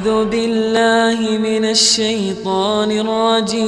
أعوذ بالله من الشيطان الرجيم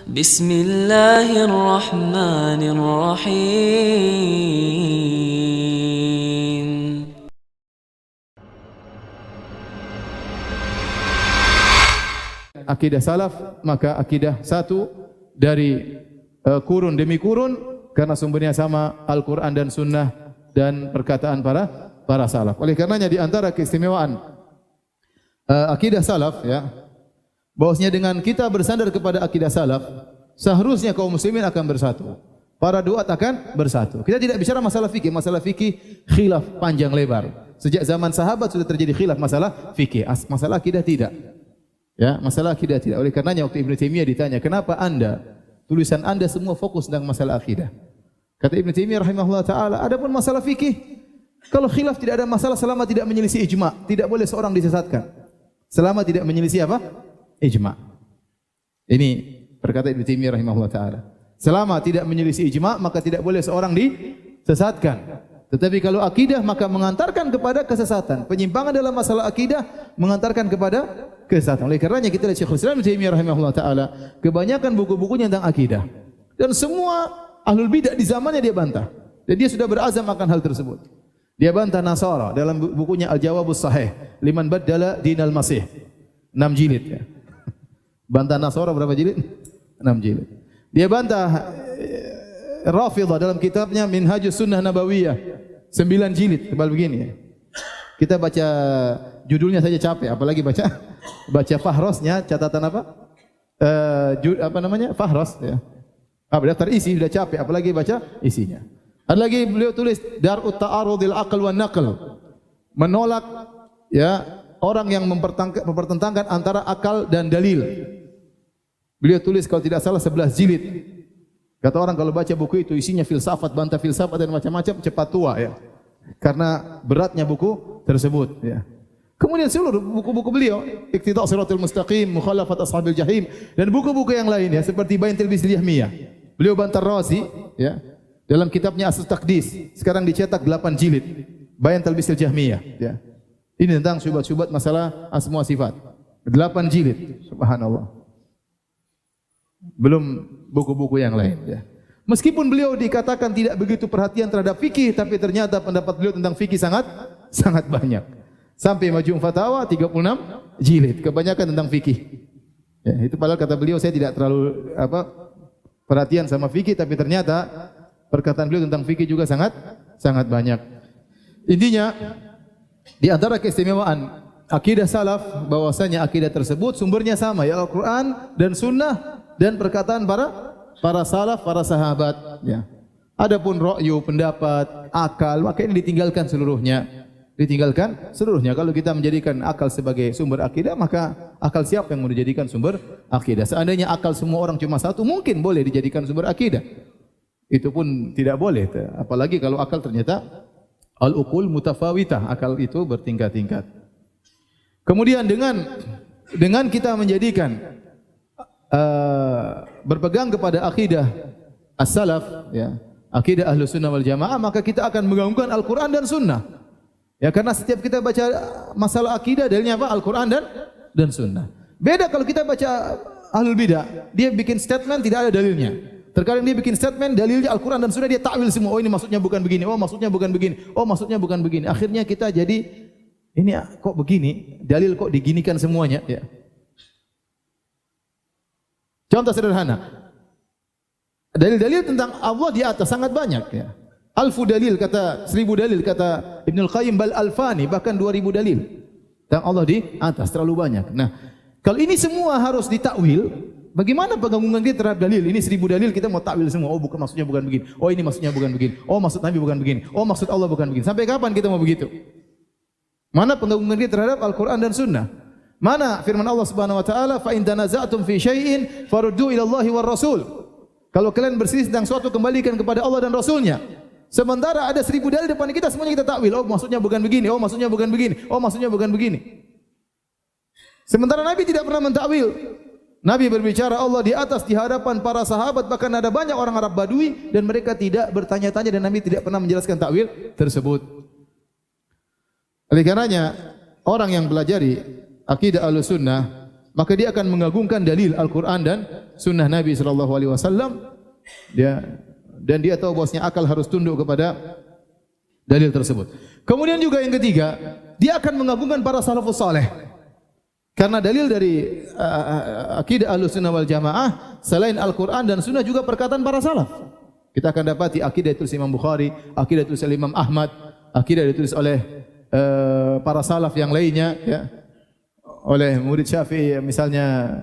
بسم الله الرحمن الرحيم Akidah salaf, maka akidah satu dari kurun demi kurun karena sumbernya sama Al-Quran dan Sunnah dan perkataan para salaf. Oleh karenanya di antara keistimewaan akidah salaf, ya, bahwasanya dengan kita bersandar kepada akidah salaf, seharusnya kaum muslimin akan bersatu. Para duat akan bersatu. Kita tidak bicara masalah fikih khilaf panjang lebar. Sejak zaman sahabat sudah terjadi khilaf masalah fikih, masalah akidah tidak. Ya, masalah akidah tidak. Oleh karenanya waktu Ibnu Taimiyah ditanya, "Kenapa tulisan Anda semua fokus tentang masalah akidah?" Kata Ibnu Taimiyah rahimahullah taala, adapun masalah fikih, kalau khilaf tidak ada masalah selama tidak menyelisih ijma', tidak boleh seorang disesatkan. Selama tidak menyelisih apa? Ijma'. Ini perkataan Ibnu Taimiyah rahimahullah taala. Selama tidak menyelisih ijma', maka tidak boleh seorang disesatkan. Tetapi kalau akidah maka mengantarkan kepada kesesatan. Penyimpangan dalam masalah akidah mengantarkan kepada kesesatan. Oleh karenanya kita lihat Syekhul Islam Ibnu Taimiyah rahimahullah taala, kebanyakan buku-bukunya tentang akidah. Dan semua ahlul bidah di zamannya dia bantah. Dan dia sudah berazam akan hal tersebut. Dia bantah Nasara dalam bukunya Al-Jawabus Sahih liman baddala dinal Masih. 6 jilid, ya. Bantah Nasara berapa jilid? 6 jilid. Dia bantah Rafidhah dalam kitabnya Minhajus Sunnah Nabawiyah 9 jilid, tebal begini. Kita baca judulnya saja capek, apalagi baca fahrosnya, catatan apa? Apa namanya? Fahros, ya. Daftar isi sudah capek, apalagi baca isinya. Ada lagi beliau tulis Dar'ut Ta'arudil Aql wan Naql. Menolak, ya, orang yang mempertentangkan antara akal dan dalil. Beliau tulis kalau tidak salah 11 jilid. Kata orang kalau baca buku itu isinya filsafat, bantah filsafat dan macam-macam, cepat tua, ya. Karena beratnya buku tersebut, ya. Kemudian seluruh buku-buku beliau, Iqtida' Shiratal Mustaqim, Mukhalafat Ashabil Jahim dan buku-buku yang lain, ya, seperti Bayan Talbis Jahmiyah. Beliau bantah Razi, ya, dalam kitabnya Aslul Taqdis, sekarang dicetak 8 jilid. Bayan Talbis Jahmiyah, ya. Ini tentang syubhat-syubhat masalah asma sifat. 8 jilid, subhanallah. Belum buku-buku yang lain, ya. Meskipun beliau dikatakan tidak begitu perhatian terhadap fikih, tapi ternyata pendapat beliau tentang fikih sangat banyak. Sampai Majmu' Fatawa 36 jilid, kebanyakan tentang fikih. Ya, itu padahal kata beliau saya tidak terlalu perhatian sama fikih, tapi ternyata perkataan beliau tentang fikih juga sangat banyak. Intinya di antara keistimewaan akidah salaf bahwasanya akidah tersebut sumbernya sama, ya, Al-Qur'an dan Sunnah dan perkataan para salaf, para sahabat, ya. Adapun ra'yu, pendapat, akal, maka ini ditinggalkan seluruhnya. Kalau kita menjadikan akal sebagai sumber akidah, maka akal siapa yang mau dijadikan sumber akidah? Seandainya akal semua orang cuma satu, mungkin boleh dijadikan sumber akidah. Itu pun tidak boleh, apalagi kalau akal ternyata al-uqul mutafawitah, akal itu bertingkat-tingkat. Kemudian dengan kita menjadikan berpegang kepada akidah as-salaf, ya, akidah Ahlus Sunnah wal Jamaah, maka kita akan menggabungkan Al-Quran dan Sunnah. Ya, karena setiap kita baca masalah akidah dalilnya apa? Al-Quran dan Sunnah. Beda kalau kita baca Ahlul Bidah, dia bikin statement tidak ada dalilnya. Terkadang dia bikin statement dalilnya Al-Quran dan Sunnah, dia takwil semua. Oh, ini maksudnya bukan begini. Oh, maksudnya bukan begini. Oh, maksudnya bukan begini. Akhirnya kita jadi ini kok begini, dalil kok diginikan semuanya, ya. Contoh sederhana. Dalil-dalil tentang Allah di atas sangat banyak, ya. Alfu dalil, kata 1000 dalil, kata Ibnul Qayyim, bal alfani, bahkan 2000 dalil tentang Allah di atas, terlalu banyak. Nah, kalau ini semua harus ditakwil, bagaimana penggabungan kita terhadap dalil? Ini 1000 dalil kita mau takwil semua. Oh, bukan maksudnya bukan begini. Oh, ini maksudnya bukan begini. Oh, maksud Nabi bukan begini. Oh, maksud Allah bukan begini. Sampai kapan kita mau begitu? Mana penggabungan kita terhadap Al-Quran dan Sunnah? Mana firman Allah Subhanahu wa taala, "Fa in tanaza'tum fi syai'in faruddu ila Allahi war Rasul." Kalau kalian berselisih tentang suatu, kembalikan kepada Allah dan Rasulnya. Sementara ada 1000 dalil depan kita, semuanya kita takwil. Oh, maksudnya bukan begini. Oh, maksudnya bukan begini. Oh, maksudnya bukan begini. Sementara Nabi tidak pernah mentakwil. Nabi berbicara Allah di atas di hadapan para sahabat, bahkan ada banyak orang Arab Badui dan mereka tidak bertanya-tanya dan Nabi tidak pernah menjelaskan takwil tersebut. Oleh karenanya orang yang pelajari akidah Ahlussunnah maka dia akan mengagungkan dalil Al-Qur'an dan sunnah Nabi sallallahu alaihi wasallam. Dan dia tahu bahwasanya akal harus tunduk kepada dalil tersebut. Kemudian juga yang ketiga, dia akan mengagungkan para salafus saleh. Karena dalil dari akidah Ahlussunnah wal Jamaah selain Al-Qur'an dan sunnah juga perkataan para salaf. Kita akan dapati akidah ditulis Imam Bukhari, akidah ditulis oleh Imam Ahmad, akidah ditulis oleh para salaf yang lainnya, ya. Oleh murid Syafi'i misalnya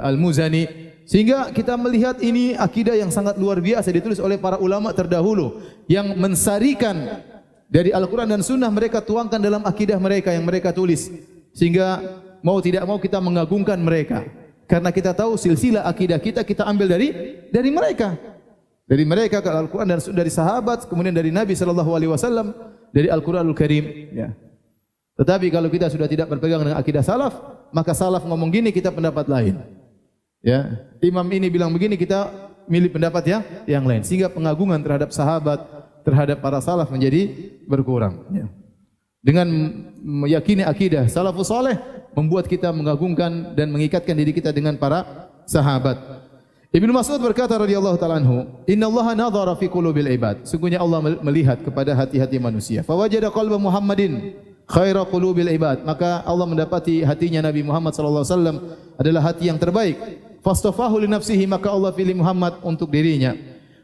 Al-Muzani, sehingga kita melihat ini akidah yang sangat luar biasa ditulis oleh para ulama terdahulu yang mensarikan dari Al-Quran dan Sunnah, mereka tuangkan dalam akidah mereka yang mereka tulis, sehingga mau tidak mau kita mengagungkan mereka karena kita tahu silsilah akidah kita ambil dari mereka ke Al-Quran dan dari sahabat, kemudian dari Nabi sallallahu alaihi wasallam, dari Al-Quranul Karim, ya. Tetapi kalau kita sudah tidak berpegang dengan akidah salaf, maka salaf ngomong gini, kita pendapat lain. Ya, imam ini bilang begini, kita milih pendapat yang lain, sehingga pengagungan terhadap sahabat, terhadap para salaf menjadi berkurang. Ya. Dengan meyakini akidah salafus saleh membuat kita mengagungkan dan mengikatkan diri kita dengan para sahabat. Ibnu Mas'ud berkata radhiyallahu taala anhu, "Innallaha nadhara fi qulubil ibad." Sungguhnya Allah melihat kepada hati-hati manusia. Fa wajada qalba Muhammadin khaira qulubil ibad. Maka Allah mendapati hatinya Nabi Muhammad sallallahu alaihi wasallam adalah hati yang terbaik. Fastafahu li nafsihi, maka Allah pilih Muhammad untuk dirinya.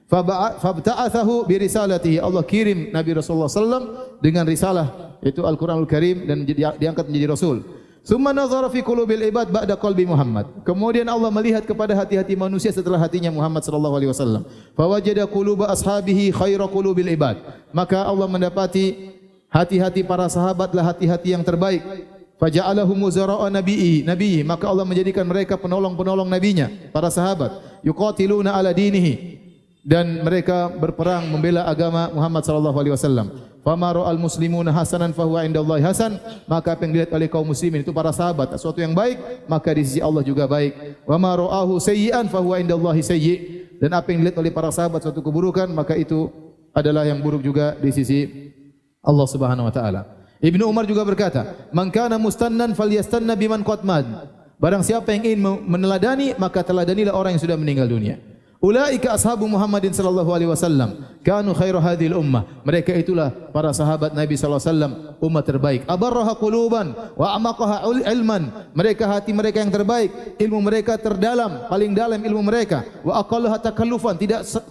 Fabta'athahu bi risalatihi. Allah kirim Nabi Rasulullah sallallahu dengan risalah, yaitu Al-Qur'anul Karim, dan diangkat menjadi rasul. Summa nazara fi qulubil ibad ba'da qalbi Muhammad. Kemudian Allah melihat kepada hati-hati manusia setelah hatinya Muhammad sallallahu alaihi wasallam. Fa wajada quluba ashabihi khaira qulubil ibad. Maka Allah mendapati hati-hati para sahabatlah hati-hati yang terbaik. Faja'alahum muzara'a nabiyyi, maka Allah menjadikan mereka penolong-penolong nabinya, para sahabat. Yuqatiluna ala dinihi, dan mereka berperang membela agama Muhammad sallallahu alaihi wasallam. Fama ra'al muslimuna hasanan fahuwa indallahi hasan, maka apa yang dilihat oleh kaum muslimin itu para sahabat sesuatu yang baik, maka di sisi Allah juga baik. Wa ma ra'ahu sayyi'an fahuwa indallahi sayyi', dan apa yang dilihat oleh para sahabat suatu keburukan, maka itu adalah yang buruk juga di sisi Allah Subhanahu wa taala. Ibnu Umar juga berkata, "Man kana mustannan falyastanna biman qad mad." Barang siapa yang ingin meneladani, maka teladanilah orang yang sudah meninggal dunia. Ulaika ashabu Muhammadin sallallahu alaihi wasallam, kanu khairu hadhil ummah. Mereka itulah para sahabat Nabi sallallahu alaihi wasallam, umat terbaik. Abarraha quluban wa amaqaha ilman. Mereka hati mereka yang terbaik, ilmu mereka terdalam, paling dalam ilmu mereka. Wa aqallaha takallufan,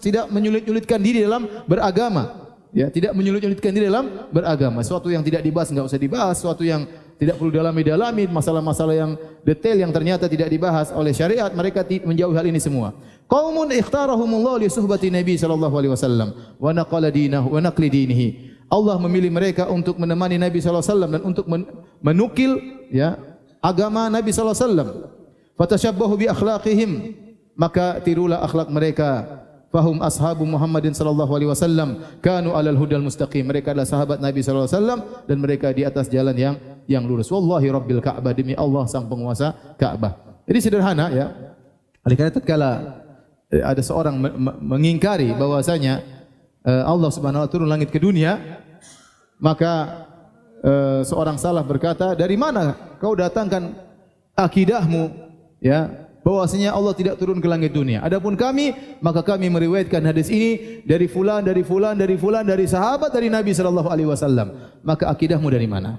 tidak menyulit-nyulitkan diri dalam beragama. Ya, tidak menyulit-nyulitkan diri dalam beragama. Sesuatu yang tidak dibahas enggak usah dibahas, sesuatu yang tidak perlu dalami, masalah-masalah yang detail yang ternyata tidak dibahas oleh syariat, mereka menjauhi hal ini semua. Qaumun ikhtarahumullah li suhbati Nabi sallallahu alaihi wasallam wa naqala dinahu wa naqli dinihi. Allah memilih mereka untuk menemani Nabi sallallahu alaihi wasallam dan untuk menukil, ya, agama Nabi sallallahu alaihi wasallam. Fatashabbahu bi akhlaqihim, maka tirulah akhlak mereka. Fahum ashabu Muhammadin sallallahu alaihi wasallam, kanu alal hudal mustaqim. Mereka adalah sahabat Nabi sallallahu alaihi wasallam dan mereka di atas jalan yang lurus. Wallahi rabbil Ka'bah, demi Allah sang penguasa Ka'bah. Jadi sederhana, ya. Oleh karena tatkala ada seorang mengingkari bahwasanya Allah Subhanahu wa taala turun langit ke dunia, maka seorang salaf berkata, "Dari mana kau datangkan akidahmu, ya, bahwasanya Allah tidak turun ke langit dunia? Adapun kami, maka kami meriwayatkan hadis ini dari fulan, dari fulan, dari fulan, dari sahabat dari Nabi sallallahu alaihi wasallam. Maka akidahmu dari mana?"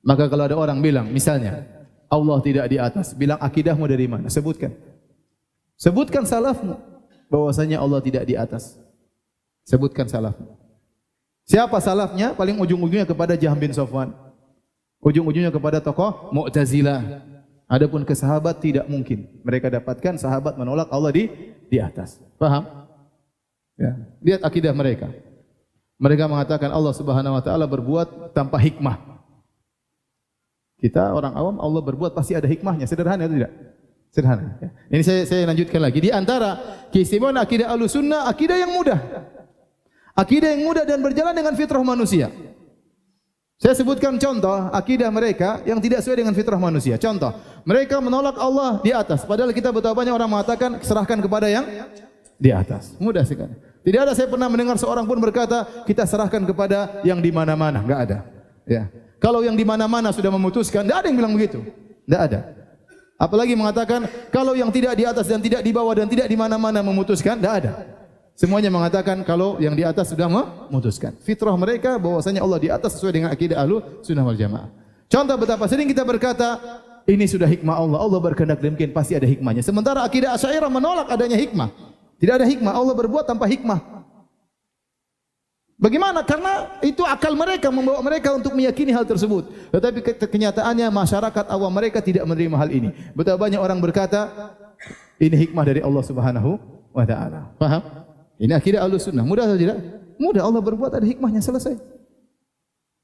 Maka kalau ada orang bilang, misalnya Allah tidak di atas, bilang akidahmu dari mana? Sebutkan salafmu bahwasanya Allah tidak di atas. Sebutkan salafmu. Siapa salafnya? Paling ujung-ujungnya kepada Jahm bin Safwan. Ujung-ujungnya kepada tokoh Mu'tazilah. Adapun ke sahabat tidak mungkin. Mereka dapatkan sahabat menolak Allah di atas. Paham? Ya. Lihat akidah mereka. Mereka mengatakan Allah Subhanahu wa taala berbuat tanpa hikmah. Kita orang awam, Allah berbuat pasti ada hikmahnya. Sederhana atau tidak? Sederhana. Ya. Ini saya lanjutkan lagi. Di antara keistimewaan akidah Ahlussunnah, akidah yang mudah. Akidah yang mudah dan berjalan dengan fitrah manusia. Saya sebutkan contoh akidah mereka yang tidak sesuai dengan fitrah manusia. Contoh, mereka menolak Allah di atas. Padahal kita betapa banyak orang mengatakan serahkan kepada yang di atas. Mudah sekali. Tidak ada saya pernah mendengar seorang pun berkata kita serahkan kepada yang di mana-mana, enggak ada. Ya. Kalau yang di mana-mana sudah memutuskan, enggak ada yang bilang begitu. Enggak ada. Apalagi mengatakan kalau yang tidak di atas dan tidak di bawah dan tidak di mana-mana memutuskan, enggak ada. Semuanya mengatakan kalau yang di atas sudah memutuskan. Fitrah mereka bahwasanya Allah di atas sesuai dengan akidah Ahlussunnah wal Jamaah. Contoh betapa sering kita berkata ini sudah hikmah Allah. Allah berkehendak demikian, pasti ada hikmahnya. Sementara akidah Asy'ariyah menolak adanya hikmah. Tidak ada hikmah. Allah berbuat tanpa hikmah. Bagaimana? Karena itu akal mereka membawa mereka untuk meyakini hal tersebut. Tetapi kenyataannya masyarakat awam mereka tidak menerima hal ini. Betapa banyak orang berkata ini hikmah dari Allah Subhanahu wa taala. Paham? Ini akidah Ahlussunnah. Mudah atau tidak? Mudah. Allah berbuat ada hikmahnya, selesai.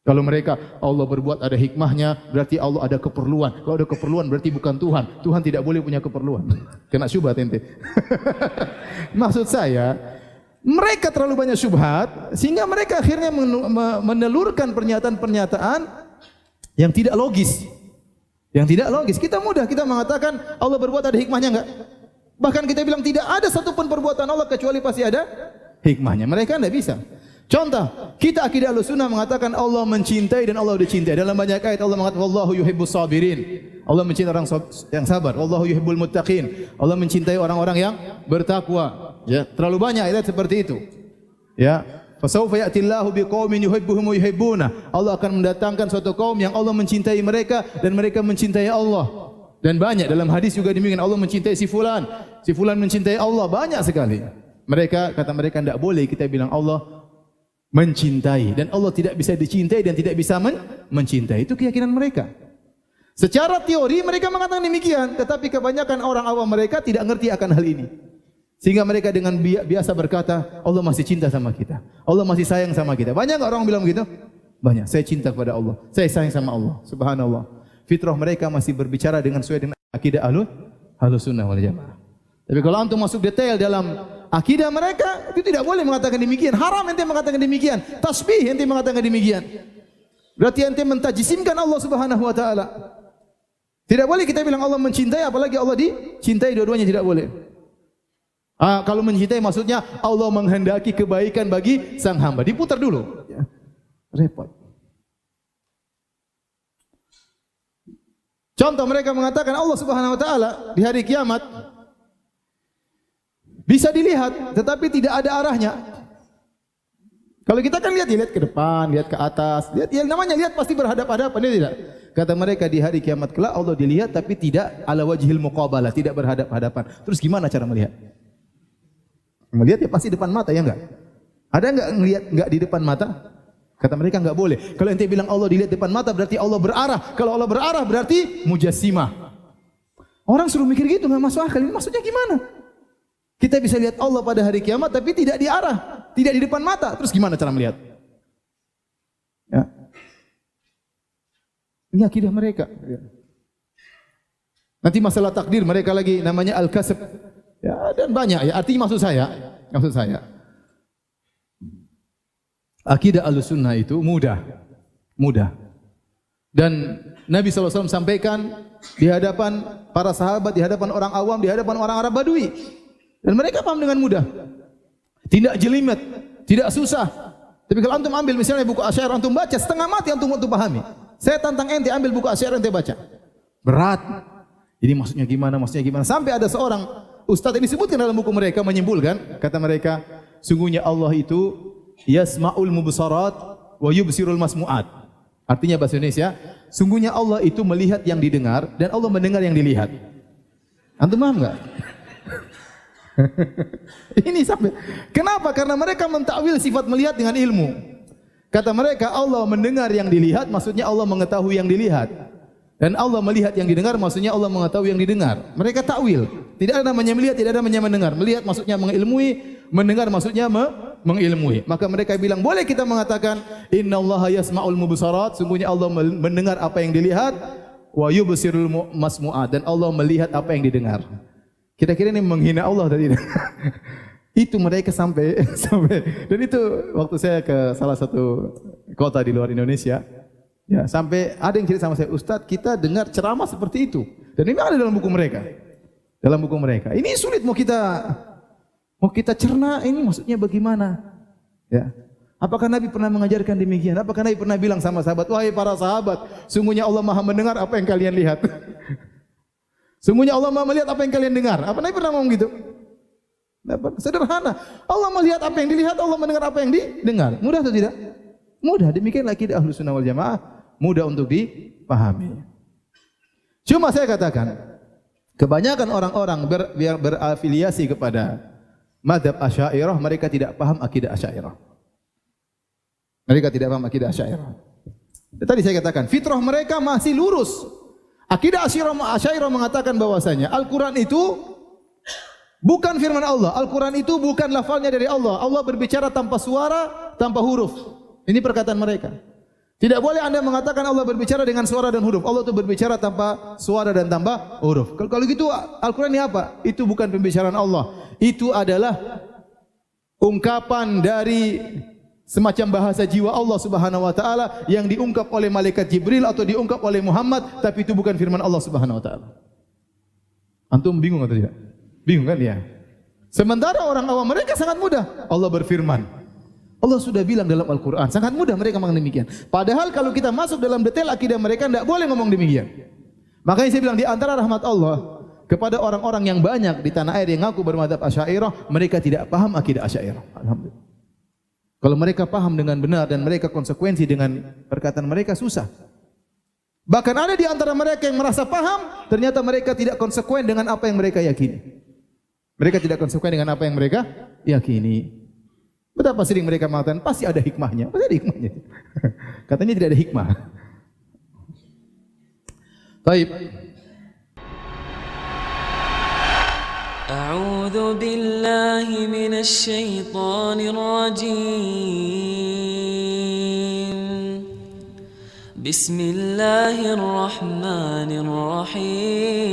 Kalau mereka Allah berbuat ada hikmahnya, berarti Allah ada keperluan. Kalau ada keperluan berarti bukan Tuhan. Tuhan tidak boleh punya keperluan. Kena syubhat ente. Maksud saya, mereka terlalu banyak syubhat sehingga mereka akhirnya menelurkan pernyataan-pernyataan yang tidak logis. Yang tidak logis. Kita mudah kita mengatakan Allah berbuat ada hikmahnya enggak? Bahkan kita bilang tidak ada satupun perbuatan Allah kecuali pasti ada hikmahnya. Mereka enggak bisa. Contoh, kita akidah Ahlussunnah mengatakan Allah mencintai dan Allah dicintai. Dalam banyak ayat Allah mengatakan wallahu yuhibbus sabirin. Allah mencintai orang yang sabar. Wallahu yuhibbul muttaqin. Allah mencintai orang-orang yang bertakwa. Ya, terlalu banyak ayat seperti itu. Ya, fasawfa ya'tillahu biqaumin yuhibbuhum wa yuhibbuna. Allah akan mendatangkan suatu kaum yang Allah mencintai mereka dan mereka mencintai Allah. Dan banyak dalam hadis juga demikian, Allah mencintai si fulan mencintai Allah, banyak sekali. Mereka kata mereka tidak boleh kita bilang Allah mencintai dan Allah tidak bisa dicintai dan tidak bisa mencintai. Itu keyakinan mereka. Secara teori mereka mengatakan demikian, tetapi kebanyakan orang awam mereka tidak ngerti akan hal ini. Sehingga mereka dengan biasa berkata, Allah masih cinta sama kita. Allah masih sayang sama kita. Banyak enggak orang bilang begitu? Banyak. Saya cinta kepada Allah. Saya sayang sama Allah. Subhanallah. Fitrah mereka masih berbicara sesuai dengan akidah Ahlussunnah wal Jamaah. Tapi kalau antum masuk detail dalam akidah mereka, itu tidak boleh mengatakan demikian. Haram ente mengatakan demikian. Tasbih ente mengatakan demikian. Berarti ente mentajisimkan Allah Subhanahu wa taala. Tidak boleh kita bilang Allah mencintai apalagi Allah dicintai, dua-duanya tidak boleh. Kalau mencintai maksudnya Allah menghendaki kebaikan bagi sang hamba. Diputar dulu. Ya. Repot. Contoh mereka mengatakan Allah Subhanahu wa taala di hari kiamat bisa dilihat tetapi tidak ada arahnya. Kalau kita kan lihat ke depan, lihat ke atas, lihat yang namanya lihat pasti berhadap-hadapan, tidak? Kata mereka di hari kiamat kelak Allah dilihat tapi tidak ala wajhil muqabalah, tidak berhadap-hadapan. Terus gimana cara melihat? Melihat ya pasti depan mata, ya enggak? Ada enggak ngelihat enggak di depan mata? Kata mereka enggak boleh. Kalau ente bilang Allah dilihat depan mata berarti Allah berarah. Kalau Allah berarah berarti mujassimah. Orang suruh mikir gitu enggak masuk akal. Ini maksudnya gimana? Kita bisa lihat Allah pada hari kiamat tapi tidak di arah, tidak di depan mata. Terus gimana cara melihat? Ya. Ini akidah mereka. Nanti masalah takdir mereka lagi namanya al-kasb. Ya, dan banyak ya. Artinya maksud saya akidah Ahlussunnah itu mudah. Dan Nabi SAW sampaikan di hadapan para sahabat, di hadapan orang awam, di hadapan orang Arab Badui. Dan mereka paham dengan mudah. Tidak jelimet, tidak susah. Tapi kalau antum ambil misalnya buku Asy'ariyah antum baca setengah mati antum untuk pahami. Saya tantang ente ambil buku Asy'ariyah ente baca. Berat. Ini maksudnya gimana? Sampai ada seorang ustaz ini disebutkan dalam buku mereka menyimpulkan, kata mereka, sungguhnya Allah itu yasma'ul mubsarat wa yubsirul masmu'at. Artinya bahasa Indonesia, sungguhnya Allah itu melihat yang didengar dan Allah mendengar yang dilihat. Antum paham enggak? Ini sampai. Kenapa? Karena mereka mentakwil sifat melihat dengan ilmu. Kata mereka Allah mendengar yang dilihat, maksudnya Allah mengetahui yang dilihat. Dan Allah melihat yang didengar, maksudnya Allah mengetahui yang didengar. Mereka takwil. Tidak ada namanya melihat, tidak ada namanya mendengar. Melihat maksudnya mengilmui, mendengar maksudnya mengilmui. Maka mereka bilang, boleh kita mengatakan innallaha yasma'ul mubsarat, sungguhnya Allah mendengar apa yang dilihat, wa yubsirul masmu'at, dan Allah melihat apa yang didengar. Kira-kira ini menghina Allah tadi. Itu mereka sampai dan itu waktu saya ke salah satu kota di luar Indonesia, ya, sampai ada yang cerita sama saya, Ustadz kita dengar ceramah seperti itu. Dan ini ada dalam buku mereka. Ini sulit mau kita Mau kita cerna ini maksudnya bagaimana? Ya. Apakah Nabi pernah mengajarkan demikian? Apakah Nabi pernah bilang sama sahabat, wahai para sahabat, sungguhnya Allah Maha mendengar apa yang kalian lihat. Sungguhnya Allah Maha melihat apa yang kalian dengar. Apa Nabi pernah ngomong gitu? Sederhana. Allah melihat apa yang dilihat, Allah mendengar apa yang didengar. Mudah atau tidak? Mudah. Demikianlah akidah Ahlus Sunnah wal Jamaah, mudah untuk dipahami. Cuma saya katakan, kebanyakan orang-orang berafiliasi kepada mazhab Asy'ariyah, mereka tidak paham akidah Asy'ariyah. Mereka tidak paham akidah Asy'ariyah. Tadi saya katakan, fitrah mereka masih lurus. Akidah Asy'ariyah mengatakan bahwasanya Al-Qur'an itu bukan firman Allah. Al-Qur'an itu bukan lafalnya dari Allah. Allah berbicara tanpa suara, tanpa huruf. Ini perkataan mereka. Tidak boleh Anda mengatakan Allah berbicara dengan suara dan huruf. Allah itu berbicara tanpa suara dan tanpa huruf. Kalau gitu Al-Qur'an ini apa? Itu bukan pembicaraan Allah. Itu adalah ungkapan dari semacam bahasa jiwa Allah Subhanahu wa taala yang diungkap oleh malaikat Jibril atau diungkap oleh Muhammad, tapi itu bukan firman Allah Subhanahu wa taala. Antum bingung atau tidak? Bingung kan ya? Sementara orang awam mereka sangat mudah. Allah berfirman. Allah sudah bilang dalam Al-Quran. Sangat mudah mereka mengatakan demikian. Padahal kalau kita masuk dalam detail akidah mereka, tidak boleh ngomong demikian. Makanya saya bilang di antara rahmat Allah kepada orang-orang yang banyak di tanah air yang ngaku bermadzhab Asy'ariyah, mereka tidak paham akidah Asy'ariyah. Alhamdulillah. Kalau mereka paham dengan benar dan mereka konsekuensi dengan perkataan mereka, susah. Bahkan ada di antara mereka yang merasa paham, ternyata mereka tidak konsekuen dengan apa yang mereka yakini. Mereka tidak konsekuen dengan apa yang mereka yakini. Betapa sering mereka mengatakan, pasti ada hikmahnya. Pasti ada hikmahnya. Katanya tidak ada hikmah. Baik. أعوذ بالله من الشيطان الرجيم بسم الله الرحمن الرحيم